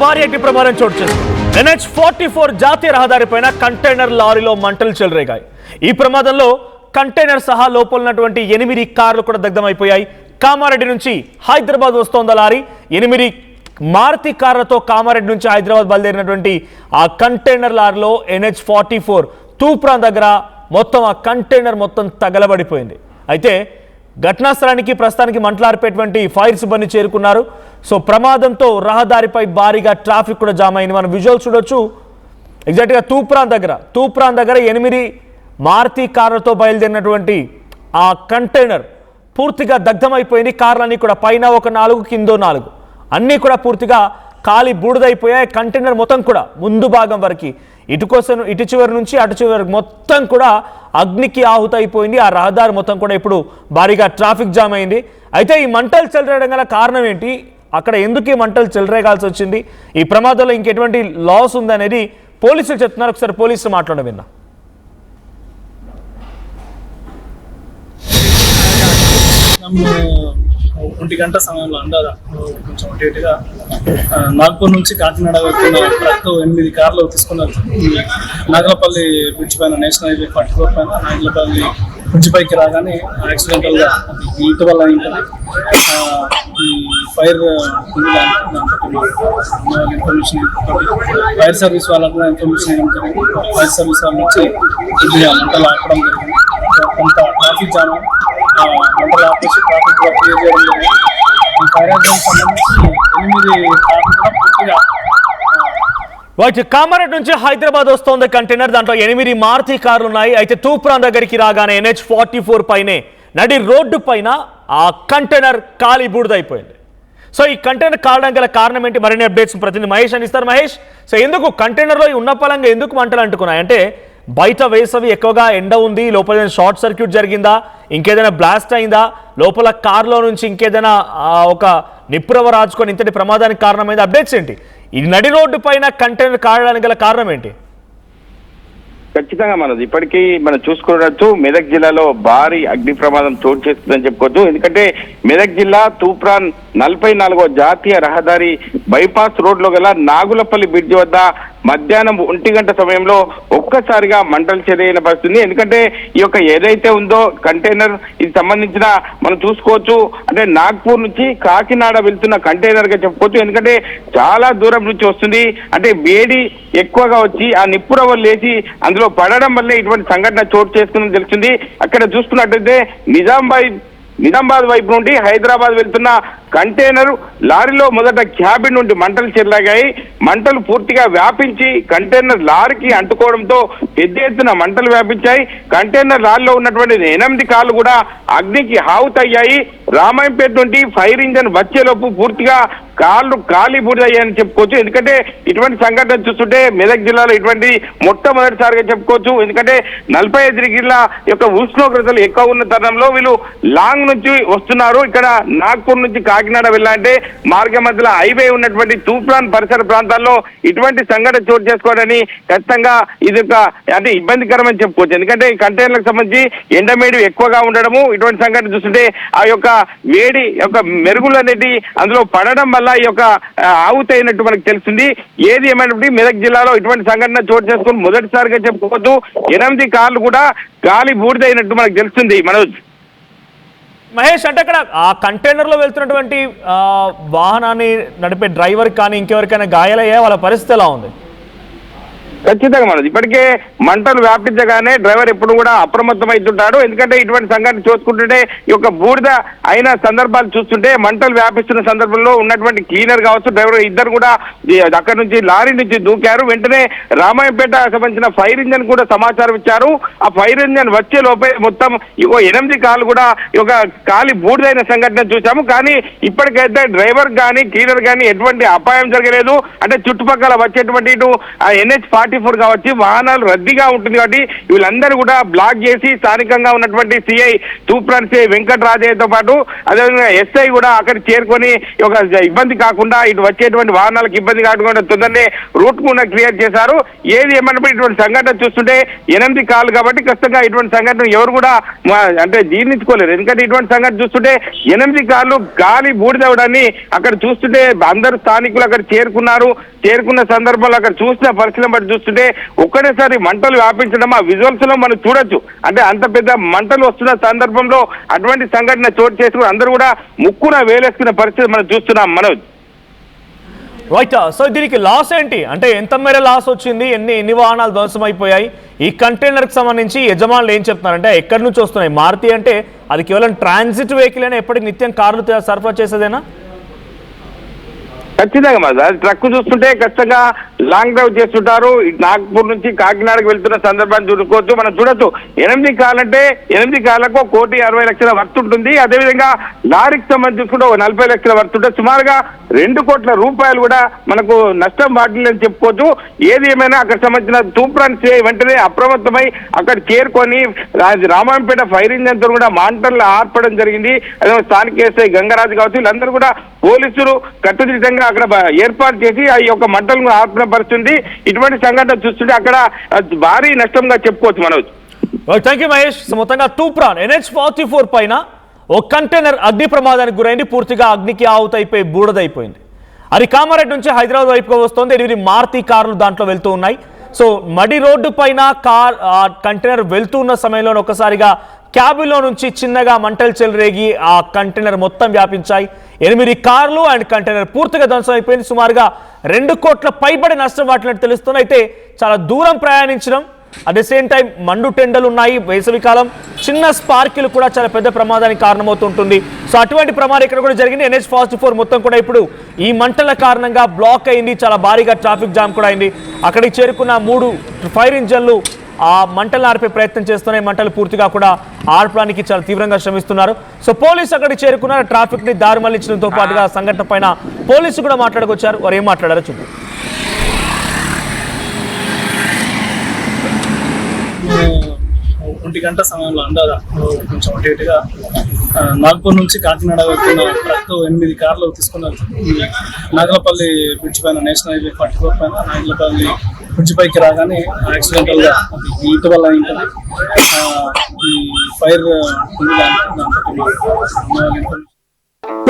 భారీ అగ్ని ప్రమాదం చోటు చేసుకుంది. NH44 జాతీయ రహదారిపైన కంటైనర్ లారీలో మంటలు చెలరేగాయి. ఈ ప్రమాదంలో కంటైనర్ సహా లోపలన్నటువంటి 8 కార్లు కూడా దగ్ధమైపోయాయి. కామారెడ్డి నుంచి హైదరాబాద్ వస్తోంది లారీ. 8 మారుతి కార్లతో కామారెడ్డి నుంచి హైదరాబాద్ బయలుదేరినటువంటి ఆ కంటైనర్ లారీలో NH44 తూప్రాన్ దగ్గర మొత్తం ఆ కంటైనర్ మొత్తం తగలబడిపోయింది. అయితే ఘటనా స్థలానికి ప్రస్తుతానికి మంటలార్పేటువంటి ఫైర్ సిబ్బంది చేరుకున్నారు. సో ప్రమాదంతో రహదారిపై భారీగా ట్రాఫిక్ కూడా జామ్ అయింది. మనం విజువల్స్ చూడొచ్చు. ఎగ్జాక్ట్గా తూప్రాన్ దగ్గర 8 మారుతి కార్లతో బయలుదేరినటువంటి ఆ కంటైనర్ పూర్తిగా దగ్ధమైపోయింది. కార్లన్నీ కూడా పైన ఒక 4 కిందో 4 అన్నీ కూడా పూర్తిగా కాలి బూడిదైపోయాయి. కంటైనర్ మొత్తం కూడా ముందు భాగం వరకు ఇటు చివరి నుంచి అటు చివరి మొత్తం కూడా అగ్నికి ఆహుతైపోయింది. ఆ రహదారి మొత్తం కూడా ఇప్పుడు భారీగా ట్రాఫిక్ జామ్ అయింది. అయితే ఈ మంటలు చెలరేయడం గల కారణం ఏంటి, అక్కడ ఎందుకు ఈ మంటలు చెలరేగాల్సి వచ్చింది, ఈ ప్రమాదంలో ఇంకెటువంటి లాస్ ఉందనేది పోలీసులు చెప్తున్నారు. ఒకసారి పోలీసులు మాట్లాడడం విన్నా. ఒంటి గంట సమయంలో అందాదా కొంచెం అటుగా నాగ్పూర్ నుంచి కాకినాడ వెళ్తున్న ట్రక్ 8 కార్లు తీసుకున్నారు. నాగలపల్లి బ్రిడ్జ్ పైన నేషనల్ హైవే 44 పైన నాగలపల్లి బ్రిడ్జ్ పైకి రాగానే యాక్సిడెంటల్ గా ఇటు వల్ల ఉంటుంది. ఈ ఫైర్ ఇన్ఫర్మేషన్ ఫైర్ సర్వీస్ వాళ్ళకు ఇన్ఫర్మేషన్ ఇవ్వడం జరిగింది. ఫైర్ సర్వీస్ వాళ్ళ నుంచి మంటలు ఆపడం జరిగింది. కొంత ట్రాఫిక్ జామ్ మంటలు ఆపేసి ట్రాఫిక్ కూడా క్లియర్ చేయడం జరిగింది. ఈ ఫైర్ యాక్సిడెంట్ సంబంధించి 8 కార్లు కూడా పూర్తిగా కామారెడ్డి నుంచి హైదరాబాద్ వస్తోంది కంటైనర్. దాంట్లో 8 మారుతి కార్లు ఉన్నాయి. అయితే తూప్రాన్ దగ్గరికి రాగానే NH44 పైనే నడి రోడ్డు పైన ఆ కంటైనర్ కాలి బూడిదైపోయింది. సో ఈ కంటైనర్ కావడానికి గల కారణం ఏంటి, మరిన్ని అప్డేట్స్ ప్రతినిధి మహేష్ అందిస్తారు. మహేష్, సో ఎందుకు కంటైనర్లో ఉన్న పలంగా ఎందుకు మంటలు అంటుకున్నాయి? అంటే బయట వేసవి ఎక్కువగా ఎండ ఉంది, లోపల షార్ట్ సర్క్యూట్ జరిగిందా, ఇంకేదైనా బ్లాస్ట్ అయిందా, లోపల కార్లో నుంచి ఇంకేదైనా ఒక నిప్పురవ రాజుకొని ఇంతటి ప్రమాదానికి కారణమైంది? అప్డేట్స్ ఏంటి? ఈ నడి రోడ్డు పైన కంటైనర్ కావడానికి గల కారణం ఏంటి? ఖచ్చితంగా మనది ఇప్పటికీ మనం చూసుకోవచ్చు, మెదక్ జిల్లాలో భారీ అగ్ని ప్రమాదం చోటు చేస్తుందని చెప్పుకోవచ్చు. ఎందుకంటే మెదక్ జిల్లా తూప్రాన్ 44వ జాతీయ రహదారి బైపాస్ రోడ్ లో గల నాగులపల్లి బ్రిడ్జ్ వద్ద మధ్యాహ్నం 1 గంట సమయంలో ఒక్కసారిగా మంటలు చెలరేగిన పరిస్థితి. ఎందుకంటే ఈ యొక్క ఏదైతే ఉందో కంటైనర్, ఇది సంబంధించిన మనం చూసుకోవచ్చు, అంటే నాగ్పూర్ నుంచి కాకినాడ వెళ్తున్న కంటైనర్ గా చెప్పుకోవచ్చు. ఎందుకంటే చాలా దూరం నుంచి వస్తుంది, అంటే వేడి ఎక్కువగా వచ్చి ఆ నిప్పురవ్వలు లేచి అందులో పడడం వల్లే ఇటువంటి సంఘటన చోటు చేసుకుందని తెలుస్తుంది. అక్కడ చూసుకున్నట్టయితే నిజామాబాద్ వైపు నుండి హైదరాబాద్ వెళ్తున్న కంటైనర్ లారీలో మొదట క్యాబిన్ నుండి మంటలు చెలరేగాయి. మంటలు పూర్తిగా వ్యాపించి కంటైనర్ లారీకి అంటుకోవడంతో పెద్ద ఎత్తున మంటలు వ్యాపించాయి. కంటైనర్ లారీలో ఉన్నటువంటి 8 కార్లు కూడా అగ్నికి హావుతయ్యాయి. రామాయంపేట నుండి ఫైర్ ఇంజన్ వచ్చేలోపు పూర్తిగా కార్లు ఖాళీ బూడిదయ్యాయని చెప్పుకోవచ్చు. ఎందుకంటే ఇటువంటి సంఘటన చూస్తుంటే మెదక్ జిల్లాలో ఇటువంటి మొట్టమొదటిసారిగా చెప్పుకోవచ్చు. ఎందుకంటే 45 డిగ్రీల యొక్క ఉష్ణోగ్రతలు ఎక్కువ ఉన్న తరుణంలో వీళ్ళు లాంగ్ నుంచి వస్తున్నారు. ఇక్కడ నాగ్పూర్ నుంచి కాకినాడ వెళ్ళాలంటే మార్గ మధ్యలో హైవే ఉన్నటువంటి తూప్రాన్ పరిసర ప్రాంతాల్లో ఇటువంటి సంఘటన చోటు చేసుకోవడాన్ని ఖచ్చితంగా ఇది ఒక అంటే ఇబ్బందికరమని చెప్పుకోవచ్చు. ఎందుకంటే ఈ కంటైనర్లకు సంబంధించి ఎండమేడి ఎక్కువగా ఉండడము, ఇటువంటి సంఘటన చూస్తుంటే ఆ యొక్క వేడి యొక్క మెరుగులు అనేది అందులో పడడం వల్ల ఈ యొక్క ఆవుతైనట్టు మనకు తెలుస్తుంది. ఏది ఏమైనప్పటికీ మెదక్ జిల్లాలో ఇటువంటి సంఘటన చోటు చేసుకుని మొదటిసారిగా చెప్పుకోవచ్చు. 8 కార్లు కూడా గాలి బూడిదైనట్టు మనకు తెలుస్తుంది. మనోజ్, మహేష్, అంటే అక్కడ ఆ కంటైనర్లో వెళ్తున్నటువంటి వాహనాన్ని నడిపే డ్రైవర్ కానీ ఇంకెవరికైనా గాయాలయ్యా, వాళ్ళ పరిస్థితి ఎలా ఉంది? ఖచ్చితంగా మనది ఇప్పటికే మంటలు వ్యాపించగానే డ్రైవర్ ఎప్పుడు కూడా అప్రమత్తమవుతుంటాడు. ఎందుకంటే ఇటువంటి సంఘటన చూసుకుంటుంటే ఈ యొక్క బూడిద అయిన సందర్భాలు చూస్తుంటే మంటలు వ్యాపిస్తున్న సందర్భంలో ఉన్నటువంటి క్లీనర్ కావచ్చు, డ్రైవర్ ఇద్దరు కూడా అక్కడ నుంచి లారీ నుంచి దూకారు. వెంటనే రామాయంపేట సంబంధించిన ఫైర్ ఇంజన్ కూడా సమాచారం ఇచ్చారు. ఆ ఫైర్ ఇంజన్ వచ్చే లోపే మొత్తం 8 కార్లు కూడా ఈ యొక్క కాలి బూడిదైన సంఘటన చూసాము. కానీ ఇప్పటికైతే డ్రైవర్ కానీ క్లీనర్ కానీ ఎటువంటి అపాయం జరగలేదు. అంటే చుట్టుపక్కల వచ్చేటువంటి ఇటు NH44 44 కావచ్చు, వాహనాలు రద్దీగా ఉంటుంది కాబట్టి వీళ్ళందరూ కూడా బ్లాక్ చేసి స్థానికంగా ఉన్నటువంటి సిఐ తూప్రాన్ సిఐ వెంకటరాజయ్యతో పాటు అదేవిధంగా ఎస్ఐ కూడా అక్కడికి చేరుకొని ఒక ఇబ్బంది కాకుండా ఇటు వచ్చేటువంటి వాహనాలకు ఇబ్బంది కాకుండా తొందరనే రూట్ కూడా క్లియర్ చేశారు. ఏది ఏమన్నప్పుడు ఇటువంటి సంఘటన చూస్తుంటే 8 కార్లు కాబట్టి ఖచ్చితంగా ఇటువంటి సంఘటన ఎవరు కూడా అంటే జీర్ణించుకోలేరు. ఎందుకంటే ఇటువంటి సంఘటన చూస్తుంటే 8 కార్లు గాలి బూడిదవడాన్ని అక్కడ చూస్తుంటే అందరూ స్థానికులు అక్కడ చేరుకున్న సందర్భంలో అక్కడ చూసిన పరిస్థితులను బట్టి చూస్తుంటే ఒక్కటేసారి మంటలు వ్యాపించడం ఆ విజువల్స్ లో మనం చూడొచ్చు. అంటే అంత పెద్ద మంటలు వస్తున్న సందర్భంలో అటువంటి సంఘటన చోటు చేసుకుని అందరూ కూడా ముక్కున వేలేసుకున్న పరిస్థితి మనం చూస్తున్నాం మనోజ్. రైట్. సో దీనికి లాస్ ఏంటి, అంటే ఎంత మేర లాస్ వచ్చింది, ఎన్ని వాహనాలు ధ్వంసం అయిపోయాయి, ఈ కంటైనర్కి సంబంధించి యజమానులు ఏం చెప్తున్నారంటే ఎక్కడి నుంచి వస్తున్నాయి? మారుతి అంటే అది కేవలం ట్రాన్సిట్ వెహికల్ అయినా ఎప్పటికి నిత్యం కార్లు సరఫరా చేసేదేనా? ఖచ్చితంగా మరి ట్రక్ చూస్తుంటే ఖచ్చితంగా లాంగ్ డ్రైవ్ చేస్తుంటారు. నాగ్పూర్ నుంచి కాకినాడకు వెళ్తున్న సందర్భాన్ని చూసుకోవచ్చు. మనం చూడొచ్చు 8 కార్లు అంటే 8 కార్లకు 1,60,00,000 వర్త్ ఉంటుంది. అదేవిధంగా లారీకి సంబంధించి చూసుకుంటే 40 లక్షల వర్త్ ఉంటుంది. సుమారుగా 2 కోట్ల రూపాయలు కూడా మనకు నష్టం వాటిల్లని చెప్పుకోవచ్చు. ఏది ఏమైనా అక్కడ సంబంధించిన తూప్రాన్ సిఐ వెంటనే అప్రమత్తమై అక్కడ చేరుకొని రామాయంపేట ఫైర్ ఇంజన్ తో కూడా మాంటర్లు ఆర్పడం జరిగింది. అదే స్థానిక ఎస్ఐ గంగరాజు కావచ్చు, వీళ్ళందరూ కూడా పోలీసులు కట్టుదిట్టంగా అక్కడ ఏర్పాటు చేసి ఆ యొక్క మంటలను ఆర్పణ పరుస్తుంది. ఇటువంటి సంఘటన చూస్తుంటే అక్కడ భారీ నష్టంగా చెప్పుకోవచ్చు మనోజ్. Thank you Mahesh. మొత్తంగా తూప్రాన్ NH44 పైన ఓ కంటైనర్ అగ్ని ప్రమాదానికి గురైంది. పూర్తిగా అగ్నికి ఆవుతైపోయి బూడదైపోయింది. అది కామారెడ్డి నుంచి హైదరాబాద్ వైపుగా వస్తుంది. 8 మారుతి కార్లు దాంట్లో వెళ్తూ ఉన్నాయి. సో మడి రోడ్డు పైన కంటైనర్ వెళ్తూ ఉన్న సమయంలో ఒకసారిగా క్యాబిన్లో నుంచి చిన్నగా మంటలు చెలరేగి ఆ కంటైనర్ మొత్తం వ్యాపించాయి. 8 కార్లు అండ్ కంటైనర్ పూర్తిగా ధ్వంసం అయిపోయింది. సుమారుగా 2 కోట్ల పైబడి నష్టం వాటిని తెలుస్తుంది. అయితే చాలా దూరం ప్రయాణించడం, అట్ ద సేమ్ టైం మండు టెండలు ఉన్నాయి, వేసవికాలం, చిన్న స్పార్కిల్ కూడా చాలా పెద్ద ప్రమాదానికి కారణమవుతుంటుంది. సో అటువంటి ప్రమాదం ఇక్కడ కూడా జరిగింది. NH44 మొత్తం కూడా ఇప్పుడు ఈ మంటల కారణంగా బ్లాక్ అయింది. చాలా భారీగా ట్రాఫిక్ జామ్ కూడా అయింది. అక్కడికి చేరుకున్న 3 ఫైర్ ఇంజన్లు ఆ మంటలను ఆర్పే ప్రయత్నం చేస్తున్నాయి. మంటలు పూర్తిగా కూడా ఆర్పడానికి చాలా తీవ్రంగా శ్రమిస్తున్నారు. సో పోలీసు అక్కడికి చేరుకున్నారు. ట్రాఫిక్ ని దారి మళ్లించడంతో పాటుగా సంఘటన పైన పోలీసు కూడా మాట్లాడుకొచ్చారు. వారు ఏం మాట్లాడారో చూద్దాం. 1 గంట సమయంలో అందాదా కొంచెం అటు ఇటుగా నాగ్పూర్ నుంచి కాకినాడ వెళ్తున్న ట్రక్ 8 కార్లు తీసుకుని నాగలపల్లి బ్రిడ్జ్ పైన నేషనల్ హైవే 44 పైన నాగలపల్లి బ్రిడ్జ్ పైకి రాగానే యాక్సిడెంటల్ గా హీట్ వల్ల ఉంటుంది. ఈ ఫైర్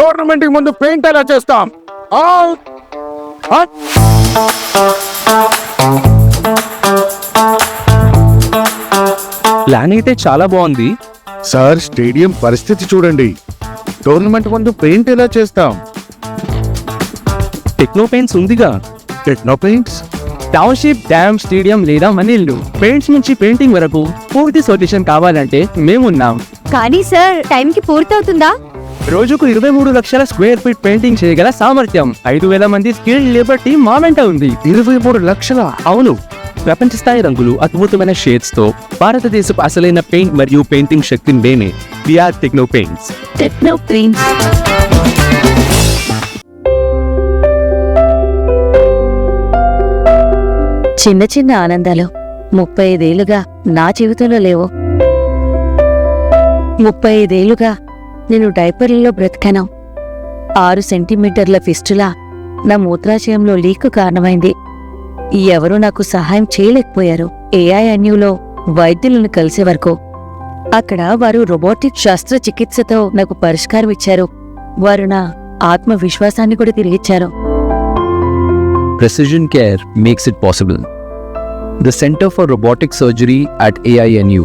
టోర్నమెంట్ కి ముందు పెయింట్ ఎలా చేస్తాం? ప్లాన్ అయితే చాలా బాగుంది సార్, స్టేడియం పరిస్థితి చూడండి. టోర్నమెంట్ ముందు పెయింట్ ఎలా చేస్తాం? టెక్నో పెయింట్స్ ఉందిగా. Techno paints, township, dam, stadium లేదా మనీళ్ళు, పెయింట్స్ నుంచి పెయింటింగ్ వరకు పూర్తి సొల్యూషన్ కావాలంటే మేమున్నాం. కానీ సార్, టైంకి పూర్తవుతుందా? రోజుకు 23 లక్షల స్క్వేర్ ఫీట్ పెయింటింగ్ చేయగల సామర్థ్యం, 5,000 మంది స్కిల్డ్ లేబర్ టీం మా వెంట ఉంది. 23 లక్షల? అవును, ప్రపంచ స్థాయి రంగులు, అద్భుతమైన షేడ్స్ తో భారతదేశపు అసలైన పెయింట్ మరియు పెయింటింగ్ శక్తిని నేనే. V R techno paints. Techno paints. చిన్న చిన్న ఆనందాలు 35 ఏళ్లుగా నా జీవితంలో లేవు. 35 ఏళ్లుగా నేను డైపర్లలో బ్రతికాను. 6 సెంటీమీటర్ల ఫిస్టులా నా మూత్రాశయంలో లీక్ కారణమైంది. ఎవరూ నాకు సహాయం చేయలేకపోయారు. AINUలో వైద్యులను కలిసే వరకు. అక్కడ వారు రోబోటిక్ శస్త్రచికిత్సతో నాకు పరిష్కారం ఇచ్చారు. వారు నా ఆత్మవిశ్వాసాన్ని కూడా తిరిగిచ్చారు. Precision care makes it possible. The Center for Robotic Surgery at AINU.